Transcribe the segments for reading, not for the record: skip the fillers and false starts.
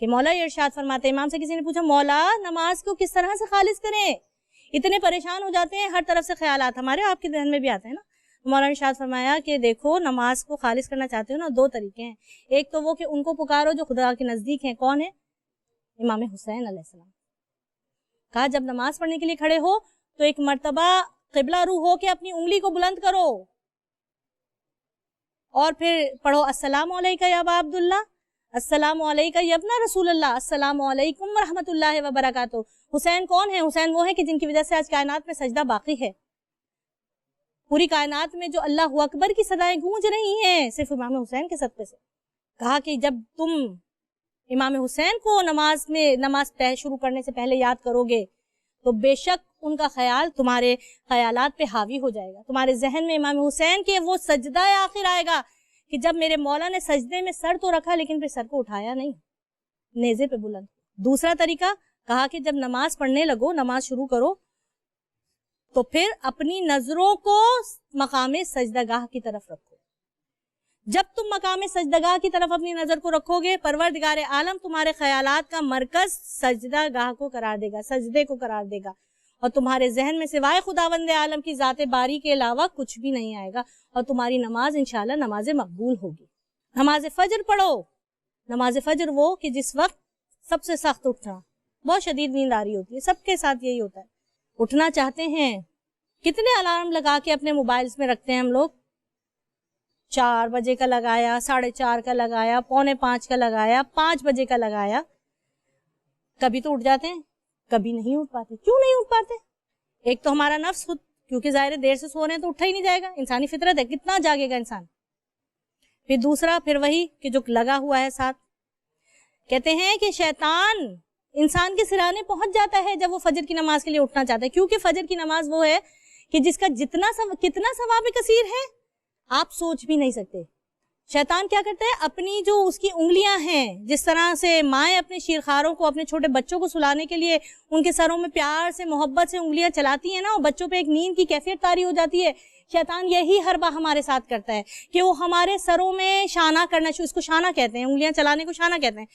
کہ مولا یہ ارشاد فرماتے ہیں، امام سے کسی نے پوچھا مولا نماز کو کس طرح سے خالص کریں، اتنے پریشان ہو جاتے ہیں، ہر طرف سے خیالات ہمارے آپ کے ذہن میں بھی آتے ہیں نا. مولانا نے ارشاد فرمایا کہ دیکھو نماز کو خالص کرنا چاہتے ہو نا، دو طریقے ہیں. ایک تو وہ کہ ان کو پکارو جو خدا کے نزدیک ہیں. کون ہے؟ امام حسین علیہ السلام. کہا جب نماز پڑھنے کے لیے کھڑے ہو تو ایک مرتبہ قبلہ رو ہو کے اپنی انگلی کو بلند کرو اور پھر پڑھو السلام علیکم یا ابا عبداللہ، السلام علیکم یا ابن رسول اللہ، السلام علیکم ورحمۃ اللہ وبرکاتہ. حسین کون ہے؟ حسین وہ ہے کہ جن کی وجہ سے آج کائنات میں سجدہ باقی ہے. پوری کائنات میں جو اللہ اکبر کی صدائیں گونج رہی ہیں صرف امام حسین کے صدقے سے. کہا کہ جب تم امام حسین کو نماز شروع کرنے سے پہلے یاد کرو گے تو بے شک ان کا خیال تمہارے خیالات پہ حاوی ہو جائے گا. تمہارے ذہن میں امام حسین کے وہ سجدہ آخر آئے گا کہ جب میرے مولا نے سجدے میں سر تو رکھا لیکن پھر سر کو اٹھایا نہیں، نیزے پہ بلند. دوسرا طریقہ کہا کہ جب نماز پڑھنے لگو، نماز شروع کرو تو پھر اپنی نظروں کو مقام سجدگاہ کی طرف رکھو. جب تم مقام سجدگاہ کی طرف اپنی نظر کو رکھو گے، پروردگار عالم تمہارے خیالات کا مرکز سجدہ گاہ کو قرار دے گا، سجدے کو قرار دے گا، اور تمہارے ذہن میں سوائے خداوند عالم کی ذات باری کے علاوہ کچھ بھی نہیں آئے گا، اور تمہاری نماز انشاءاللہ نماز مقبول ہوگی. نماز فجر پڑھو. نماز فجر وہ کہ جس وقت سب سے سخت اٹھنا، بہت شدید نیند آ رہی ہوتی ہے، سب کے ساتھ یہی ہوتا ہے. اٹھنا چاہتے ہیں، کتنے الارم لگا کے اپنے موبائلز میں رکھتے ہیں ہم لوگ. 4 بجے کا لگایا، 4:30 کا لگایا، 4:45 کا لگایا، 5 بجے کا لگایا. کبھی تو اٹھ جاتے ہیں، کبھی نہیں اٹھ پاتے. کیوں نہیں اٹھ پاتے؟ ایک تو ہمارا نفس خود، کیونکہ ظاہر دیر سے سو رہے ہیں تو اٹھا ہی نہیں جائے گا، انسانی فطرت ہے، کتنا جاگے گا انسان. پھر دوسرا پھر وہی کہ جو لگا ہوا ہے ساتھ. کہتے ہیں کہ شیطان انسان کے سرانے پہنچ جاتا ہے جب وہ فجر کی نماز کے لیے اٹھنا چاہتا ہے، کیونکہ فجر کی نماز وہ ہے کہ جس کا کتنا ثواب کثیر ہے آپ سوچ بھی نہیں سکتے. شیطان کیا کرتا ہے؟ اپنی جو اس کی انگلیاں ہیں، جس طرح سے مائیں اپنے شیرخواروں کو، اپنے چھوٹے بچوں کو سلانے کے لیے ان کے سروں میں پیار سے محبت سے انگلیاں چلاتی ہیں نا، اور بچوں پہ ایک نیند کی کیفیت طاری ہو جاتی ہے. شیطان یہی حربہ ہمارے ساتھ کرتا ہے کہ وہ ہمارے سروں میں شانہ کرنا اس کو شانہ کہتے ہیں، انگلیاں چلانے کو شانہ کہتے ہیں.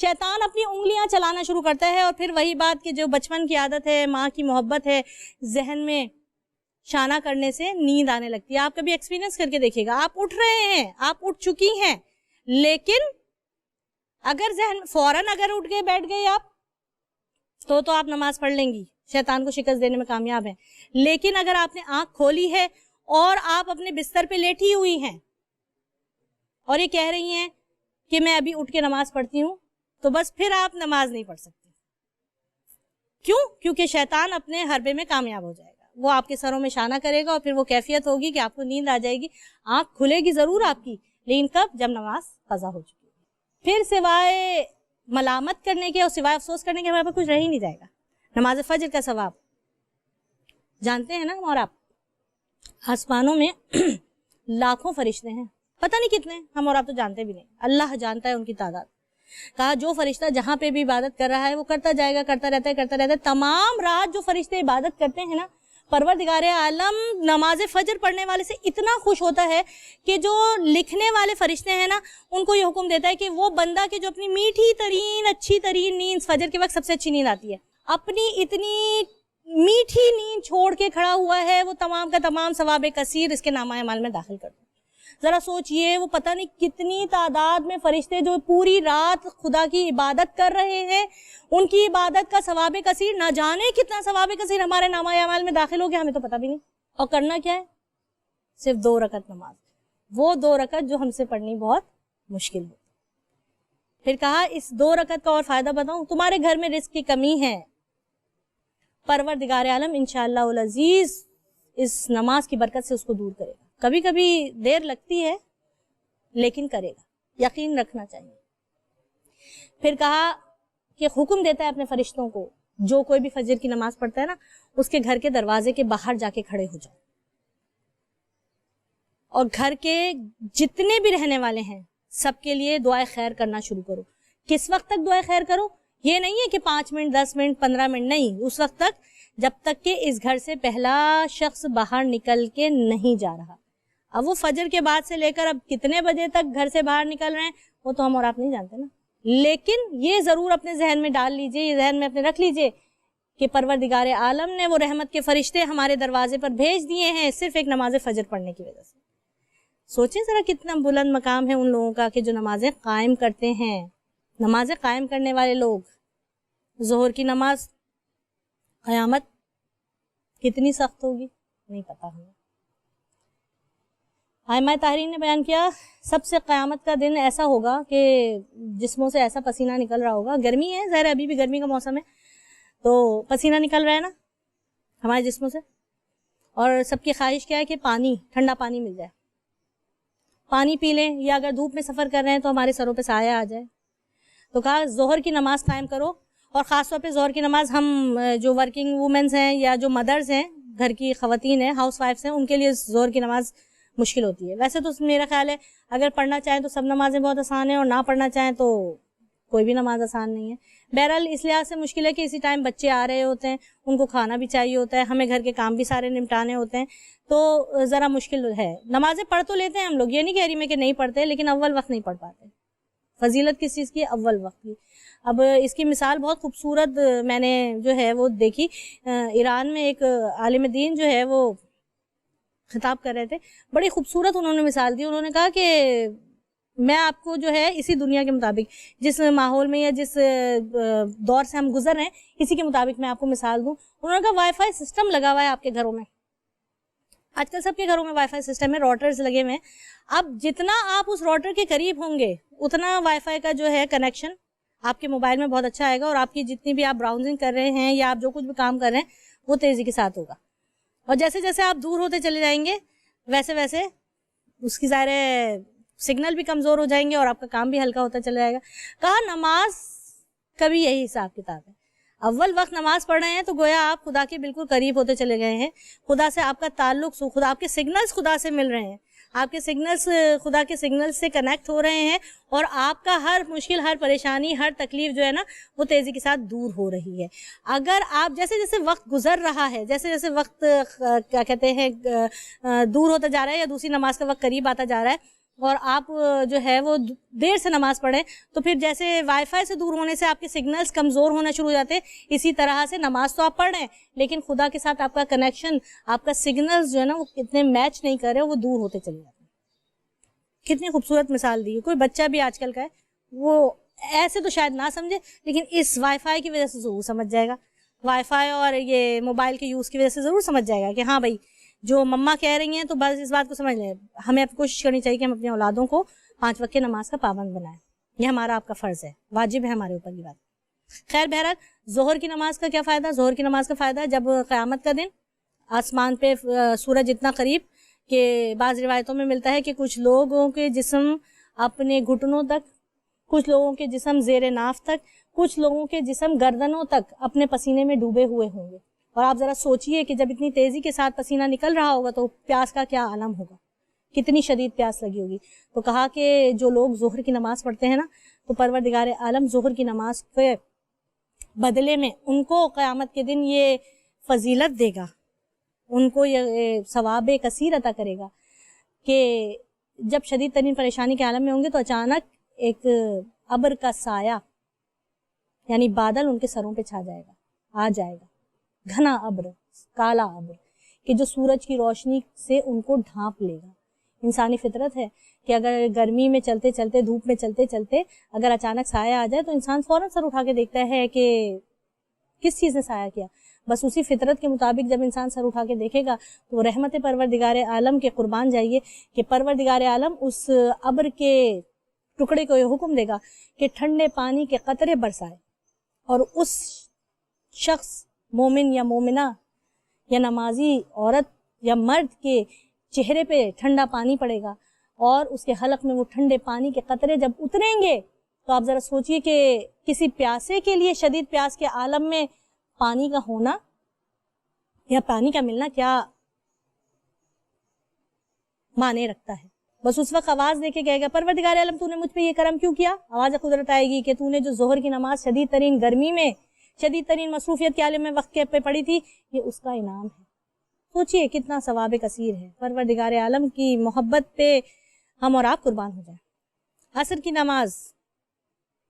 شیطان اپنی انگلیاں چلانا شروع کرتا ہے، اور پھر وہی بات کہ جو بچپن کی عادت ہے، ماں کی محبت ہے، ذہن میں شانہ کرنے سے نیند آنے لگتی ہے. آپ کبھی ایکسپیرینس کر کے دیکھیے گا، آپ اٹھ رہے ہیں، آپ اٹھ چکی ہیں، لیکن اگر ذہن فوراً اگر اٹھ گئے بیٹھ گئے آپ تو آپ نماز پڑھ لیں گی، شیطان کو شکست دینے میں کامیاب ہیں. لیکن اگر آپ نے آنکھ کھولی ہے اور آپ اپنے بستر پہ لیٹی ہوئی ہیں اور یہ کہہ رہی ہیں کہ میں ابھی اٹھ کے نماز پڑھتی ہوں، تو بس پھر آپ نماز نہیں پڑھ سکتی. کیوں؟ کیونکہ شیطان اپنے حربے میں کامیاب ہو جائے گا. وہ آپ کے سروں میں شانہ کرے گا اور پھر وہ کیفیت ہوگی کہ آپ کو نیند آ جائے گی. آنکھ کھلے گی ضرور آپ کی، لیکن کب؟ جب نماز قضا ہو چکی ہے. پھر سوائے ملامت کرنے کے اور سوائے افسوس کرنے کے ہمارے پاس کچھ رہ ہی نہیں جائے گا. نماز فجر کا ثواب جانتے ہیں نا. اور آپ آسمانوں میں لاکھوں فرشتے ہیں، پتہ نہیں کتنے، ہم اور آپ تو جانتے بھی نہیں، اللہ جانتا ہے ان کی تعداد. کہا جو فرشتہ جہاں پہ بھی عبادت کر رہا ہے وہ کرتا جائے گا، کرتا رہتا ہے. تمام رات جو فرشتے عبادت کرتے ہیں نا، پروردگار عالم نماز فجر پڑھنے والے سے اتنا خوش ہوتا ہے کہ جو لکھنے والے فرشتے ہیں نا، ان کو یہ حکم دیتا ہے کہ وہ بندہ کہ جو اپنی میٹھی ترین اچھی ترین نیند، فجر کے وقت سب سے اچھی نیند آتی ہے، اپنی اتنی میٹھی نیند چھوڑ کے کھڑا ہوا ہے، وہ تمام کا تمام ثواب کثیر اس کے نامہ اعمال میں داخل کر دو. ذرا سوچئے، وہ پتہ نہیں کتنی تعداد میں فرشتے جو پوری رات خدا کی عبادت کر رہے ہیں، ان کی عبادت کا ثواب کثیر، نہ جانے کتنا ثواب کثیر ہمارے نامہ اعمال میں داخل ہو گیا، ہمیں تو پتہ بھی نہیں. اور کرنا کیا ہے؟ صرف 2 رکعت نماز. وہ 2 رکعت جو ہم سے پڑھنی بہت مشکل ہوتی. پھر کہا اس 2 رکعت کا اور فائدہ بتاؤں. تمہارے گھر میں رزق کی کمی ہے، پروردگار عالم انشاءاللہ العزیز اس نماز کی برکت سے اس کو دور کرے گا. کبھی کبھی دیر لگتی ہے لیکن کرے گا، یقین رکھنا چاہیے. پھر کہا کہ حکم دیتا ہے اپنے فرشتوں کو، جو کوئی بھی فجر کی نماز پڑھتا ہے نا، اس کے گھر کے دروازے کے باہر جا کے کھڑے ہو جاؤ، اور گھر کے جتنے بھی رہنے والے ہیں سب کے لیے دعائے خیر کرنا شروع کرو. کس وقت تک دعائے خیر کرو؟ یہ نہیں ہے کہ 5 منٹ 10 منٹ 15 منٹ، نہیں، اس وقت تک جب تک کہ اس گھر سے پہلا شخص باہر نکل کے نہیں جا رہا. اب وہ فجر کے بعد سے لے کر اب کتنے بجے تک گھر سے باہر نکل رہے ہیں وہ تو ہم اور آپ نہیں جانتے نا. لیکن یہ ضرور اپنے ذہن میں ڈال لیجئے, یہ ذہن میں اپنے رکھ لیجئے کہ پروردگار عالم نے وہ رحمت کے فرشتے ہمارے دروازے پر بھیج دیے ہیں صرف ایک نماز فجر پڑھنے کی وجہ سے. سوچیں ذرا کتنا بلند مقام ہے ان لوگوں کا کہ جو نمازیں قائم کرتے ہیں. نمازیں قائم کرنے والے لوگ, ظہر کی نماز, قیامت کتنی سخت ہوگی نہیں پتا ہمیں. ائمہ طاہرین نے بیان کیا سب سے قیامت کا دن ایسا ہوگا کہ جسموں سے ایسا پسینہ نکل رہا ہوگا. گرمی ہے, ظاہر ابھی بھی گرمی کا موسم ہے تو پسینہ نکل رہا ہے نا ہمارے جسموں سے, اور سب کی خواہش کیا ہے کہ پانی, ٹھنڈا پانی مل جائے, پانی پی لیں, یا اگر دھوپ میں سفر کر رہے ہیں تو ہمارے سروں پہ سایہ آ جائے. تو کہا ظہر کی نماز قائم کرو, اور خاص طور پہ ظہر کی نماز ہم جو ورکنگ وومنز ہیں یا جو مدرز ہیں, گھر کی خواتین ہیں, ہاؤس وائفس ہیں, ان کے لیے ظہر کی نماز مشکل ہوتی ہے. ویسے تو میرا خیال ہے اگر پڑھنا چاہیں تو سب نمازیں بہت آسان ہیں, اور نہ پڑھنا چاہیں تو کوئی بھی نماز آسان نہیں ہے. بہرحال اس لحاظ سے مشکل ہے کہ اسی ٹائم بچے آ رہے ہوتے ہیں, ان کو کھانا بھی چاہیے ہوتا ہے, ہمیں گھر کے کام بھی سارے نمٹانے ہوتے ہیں, تو ذرا مشکل ہے. نمازیں پڑھ تو لیتے ہیں ہم لوگ, یہ نہیں کہہ رہی میں کہ نہیں پڑھتے, لیکن اول وقت نہیں پڑھ پاتے. فضیلت کس چیز کی؟ اول وقت کی. اب اس کی مثال بہت خوبصورت میں نے جو ہے وہ دیکھی. ایران میں ایک عالم دین جو ہے وہ خطاب کر رہے تھے, بڑی خوبصورت انہوں نے مثال دی. انہوں نے کہا کہ میں آپ کو جو ہے اسی دنیا کے مطابق, جس ماحول میں یا جس دور سے ہم گزر رہے ہیں, اسی کے مطابق میں آپ کو مثال دوں. انہوں نے کہا وائی فائی سسٹم لگا ہوا ہے آپ کے گھروں میں, آج کل سب کے گھروں میں وائی فائی سسٹم ہے, راوٹرز لگے ہوئے ہیں. اب جتنا آپ اس راوٹر کے قریب ہوں گے اتنا وائی فائی کا جو ہے کنیکشن آپ کے موبائل میں بہت اچھا آئے گا, اور آپ کی جتنی بھی آپ براؤزنگ کر رہے ہیں یا آپ جو کچھ بھی کام کر رہے ہیں وہ تیزی کے ساتھ ہوگا. اور جیسے جیسے آپ دور ہوتے چلے جائیں گے ویسے ویسے اس کی ظاہر سگنل بھی کمزور ہو جائیں گے اور آپ کا کام بھی ہلکا ہوتا چلا جائے گا. کہا نماز کا بھی یہی حساب کتاب ہے. اول وقت نماز پڑھ رہے ہیں تو گویا آپ خدا کے بالکل قریب ہوتے چلے گئے ہیں, خدا سے آپ کا تعلق, خدا آپ کے سگنلز خدا سے مل رہے ہیں, آپ کے سگنلز خدا کے سگنل سے کنیکٹ ہو رہے ہیں, اور آپ کا ہر مشکل, ہر پریشانی, ہر تکلیف جو ہے نا وہ تیزی کے ساتھ دور ہو رہی ہے. اگر آپ جیسے جیسے وقت گزر رہا ہے, جیسے جیسے وقت کیا کہتے ہیں دور ہوتا جا رہا ہے یا دوسری نماز کا وقت قریب آتا جا رہا ہے, اور آپ جو ہے وہ دیر سے نماز پڑھیں, تو پھر جیسے وائی فائی سے دور ہونے سے آپ کے سگنلز کمزور ہونا شروع ہو جاتے ہیں, اسی طرح سے نماز تو آپ پڑھ رہے ہیں لیکن خدا کے ساتھ آپ کا کنیکشن, آپ کا سگنلز جو ہے نا وہ کتنے میچ نہیں کر رہے, وہ دور ہوتے چلے جاتے ہیں. کتنی خوبصورت مثال دی ہے. کوئی بچہ بھی آج کل کا ہے وہ ایسے تو شاید نہ سمجھے, لیکن اس وائی فائی کی وجہ سے ضرور سمجھ جائے گا. وائی فائی اور یہ موبائل کے یوز کی وجہ سے ضرور سمجھ جائے گا کہ ہاں بھائی جو مما کہہ رہی ہیں تو بس اس بات کو سمجھ لیں. ہمیں اب کوشش کرنی چاہیے کہ ہم اپنے اولادوں کو 5 وقت کی نماز کا پابند بنائیں, یہ ہمارا آپ کا فرض ہے, واجب ہے ہمارے اوپر یہ بات. خیر بہرحال ظہر کی نماز کا کیا فائدہ؟ ظہر کی نماز کا فائدہ جب قیامت کا دن آسمان پہ سورج اتنا قریب کہ بعض روایتوں میں ملتا ہے کہ کچھ لوگوں کے جسم اپنے گھٹنوں تک, کچھ لوگوں کے جسم زیر ناف تک, کچھ لوگوں کے جسم گردنوں تک اپنے پسینے میں ڈوبے ہوئے ہوں گے. اور آپ ذرا سوچئے کہ جب اتنی تیزی کے ساتھ پسینہ نکل رہا ہوگا تو پیاس کا کیا عالم ہوگا, کتنی شدید پیاس لگی ہوگی. تو کہا کہ جو لوگ ظہر کی نماز پڑھتے ہیں نا تو پروردگار عالم ظہر کی نماز کے بدلے میں ان کو قیامت کے دن یہ فضیلت دے گا, ان کو یہ ثواب کثیر عطا کرے گا کہ جب شدید ترین پریشانی کے عالم میں ہوں گے تو اچانک ایک ابر کا سایہ یعنی بادل ان کے سروں پہ چھا جائے گا, آ جائے گا, گھنا ابر, کالا ابر کہ جو سورج کی روشنی سے ان کو ڈھانپ لے گا. انسانی فطرت ہے کہ اگر گرمی میں چلتے چلتے, دھوپ میں چلتے چلتے اگر اچانک سایہ آ جائے تو انسان فوراً سر اٹھا کے دیکھتا ہے کہ کس چیز نے سایہ کیا. بس اسی فطرت کے مطابق جب انسان سر اٹھا کے دیکھے گا تو رحمت پروردگار عالم کے قربان جائیے کہ پروردگار عالم اس ابر کے ٹکڑے کو یہ حکم دے گا کہ ٹھنڈے پانی کے قطرے برسائے, اور اس شخص مومن یا مومنہ یا نمازی عورت یا مرد کے چہرے پہ ٹھنڈا پانی پڑے گا, اور اس کے حلق میں وہ ٹھنڈے پانی کے قطرے جب اتریں گے تو آپ ذرا سوچئے کہ کسی پیاسے کے لیے شدید پیاس کے عالم میں پانی کا ہونا یا پانی کا ملنا کیا معنی رکھتا ہے. بس اس وقت آواز دے کے کہے گا پروردگار عالم تو نے مجھ پہ یہ کرم کیوں کیا. آواز قدرت آئے گی کہ تو نے جو ظہر کی نماز شدید ترین گرمی میں, شدید ترین مصروفیت کے عالم میں وقت کے پہ پڑی تھی, یہ اس کا انعام ہے. سوچئے کتنا ثواب کثیر ہے. پروردگار عالم کی محبت پہ ہم اور آپ قربان ہو جائیں. عصر کی نماز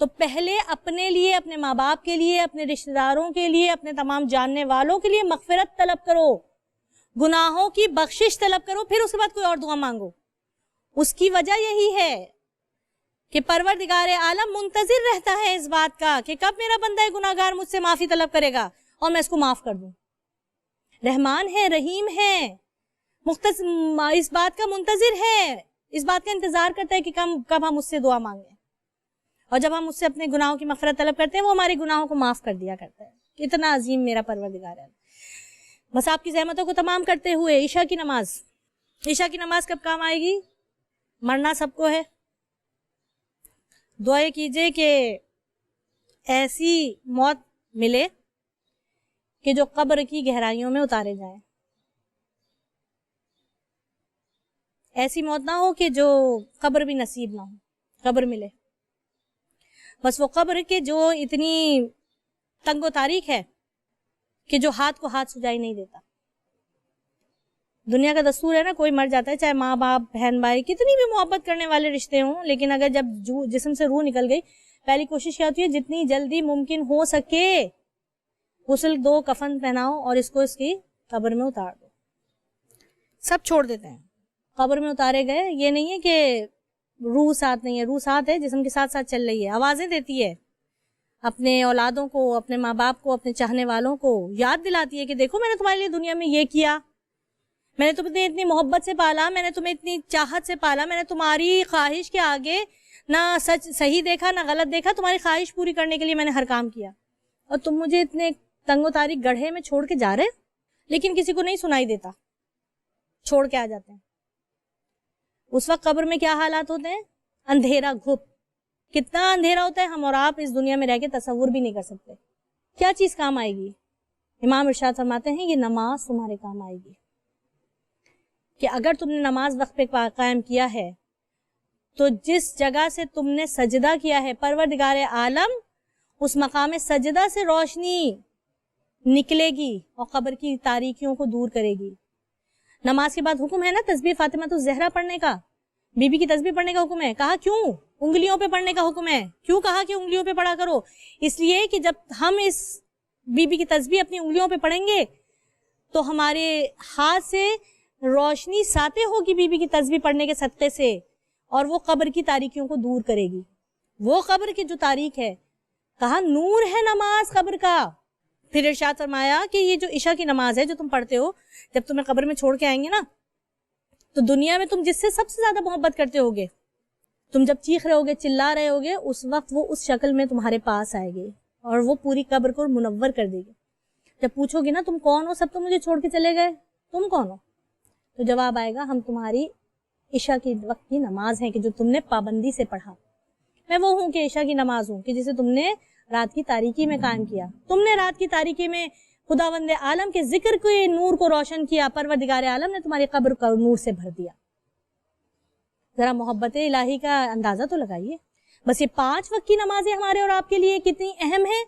تو پہلے اپنے لیے، اپنے ماں باپ کے لیے، اپنے رشتہ داروں کے لیے، اپنے تمام جاننے والوں کے لیے مغفرت طلب کرو، گناہوں کی بخشش طلب کرو، پھر اس کے بعد کوئی اور دعا مانگو۔ اس کی وجہ یہی ہے کہ پروردگار عالم منتظر رہتا ہے اس بات کا کہ کب میرا بندہ گناہگار مجھ سے معافی طلب کرے گا اور میں اس کو معاف کر دوں۔ رحمان ہے، رحیم ہے، اس بات کا منتظر ہے، اس بات کا انتظار کرتا ہے کہ کب ہم اس سے دعا مانگیں، اور جب ہم اس سے اپنے گناہوں کی مغفرت طلب کرتے ہیں وہ ہمارے گناہوں کو معاف کر دیا کرتا ہے۔ اتنا عظیم میرا پروردگار ہے۔ بس آپ کی زحمتوں کو تمام کرتے ہوئے عشاء کی نماز کب کام آئے گی؟ مرنا سب کو ہے، دعائیں کیجئے کہ ایسی موت ملے کہ جو قبر کی گہرائیوں میں اتارے جائیں، ایسی موت نہ ہو کہ جو قبر بھی نصیب نہ ہو، قبر ملے، بس وہ قبر کے جو اتنی تنگ و تاریک ہے کہ جو ہاتھ کو ہاتھ سجائی نہیں دیتا۔ دنیا کا دستور ہے نا، کوئی مر جاتا ہے، چاہے ماں باپ، بہن بھائی، کتنی بھی محبت کرنے والے رشتے ہوں، لیکن اگر جب جسم سے روح نکل گئی، پہلی کوشش کیا ہوتی ہے؟ جتنی جلدی ممکن ہو سکے غسل دو، کفن پہناؤ اور اس کو اس کی قبر میں اتار دو۔ سب چھوڑ دیتے ہیں، قبر میں اتارے گئے، یہ نہیں ہے کہ روح ساتھ نہیں ہے، روح ساتھ ہے، جسم کے ساتھ ساتھ چل رہی ہے، آوازیں دیتی ہے اپنے اولادوں کو، اپنے ماں باپ کو، اپنے چاہنے والوں کو یاد دلاتی ہے کہ دیکھو میں نے تمہارے لیے دنیا میں یہ کیا، میں نے تمہیں اتنی محبت سے پالا، میں نے تمہیں اتنی چاہت سے پالا، میں نے تمہاری خواہش کے آگے نہ سچ صحیح دیکھا نہ غلط دیکھا، تمہاری خواہش پوری کرنے کے لیے میں نے ہر کام کیا، اور تم مجھے اتنے تنگ و تاریک گڑھے میں چھوڑ کے جا رہے، لیکن کسی کو نہیں سنائی دیتا، چھوڑ کے آ جاتے ہیں۔ اس وقت قبر میں کیا حالات ہوتے ہیں؟ اندھیرا گھپ، کتنا اندھیرا ہوتا ہے ہم اور آپ اس دنیا میں رہ کے تصور بھی نہیں کر سکتے۔ کیا چیز کام آئے گی؟ امام ارشاد فرماتے ہیں یہ نماز تمہارے کام آئے گی، کہ اگر تم نے نماز وقت پہ قائم کیا ہے تو جس جگہ سے تم نے سجدہ کیا ہے، پروردگار عالم اس مقام سجدہ سے روشنی نکلے گی اور قبر کی تاریکیوں کو دور کرے گی۔ نماز کے بعد حکم ہے نا تسبیح فاطمہ الزہرا پڑھنے کا، بی بی کی تسبیح پڑھنے کا حکم ہے۔ کہا کیوں؟ انگلیوں پہ پڑھنے کا حکم ہے۔ کیوں کہا کہ انگلیوں پہ پڑھا کرو؟ اس لیے کہ جب ہم اس بی بی کی تسبیح اپنی انگلیوں پہ پڑھیں گے تو ہمارے ہاتھ سے روشنی ساطع ہوگی بی بی کی تسبیح پڑھنے کے صدقے سے، اور وہ قبر کی تاریکیوں کو دور کرے گی۔ وہ قبر کی جو تاریک ہے، کہا نور ہے نماز قبر کا۔ پھر ارشاد فرمایا کہ یہ جو عشاء کی نماز ہے جو تم پڑھتے ہو، جب تمہیں قبر میں چھوڑ کے آئیں گے نا، تو دنیا میں تم جس سے سب سے زیادہ محبت کرتے ہوگے، تم جب چیخ رہے ہوگے، چلا رہے ہوگے، اس وقت وہ اس شکل میں تمہارے پاس آئے گی اور وہ پوری قبر کو منور کر دے گی۔ جب پوچھو گے نا تم کون ہو، سب تو مجھے چھوڑ کے چلے گئے، تم کون ہو؟ تو جواب آئے گا ہم تمہاری عشاء کی وقت کی نماز ہیں کہ جو تم نے پابندی سے پڑھا۔ میں وہ ہوں کہ عشاء کی نماز ہوں کہ جسے تم نے رات کی تاریکی میں قائم کیا، تم نے رات کی تاریکی میں خداوند عالم کے ذکر کے نور کو روشن کیا، پروردگار عالم نے تمہاری قبر کو نور سے بھر دیا۔ ذرا محبت الہی کا اندازہ تو لگائیے۔ بس یہ 5 وقت کی نمازیں ہمارے اور آپ کے لیے کتنی اہم ہیں۔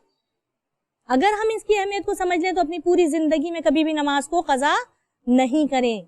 اگر ہم اس کی اہمیت کو سمجھ لیں تو اپنی پوری زندگی میں کبھی بھی نماز کو قضا نہیں کریں۔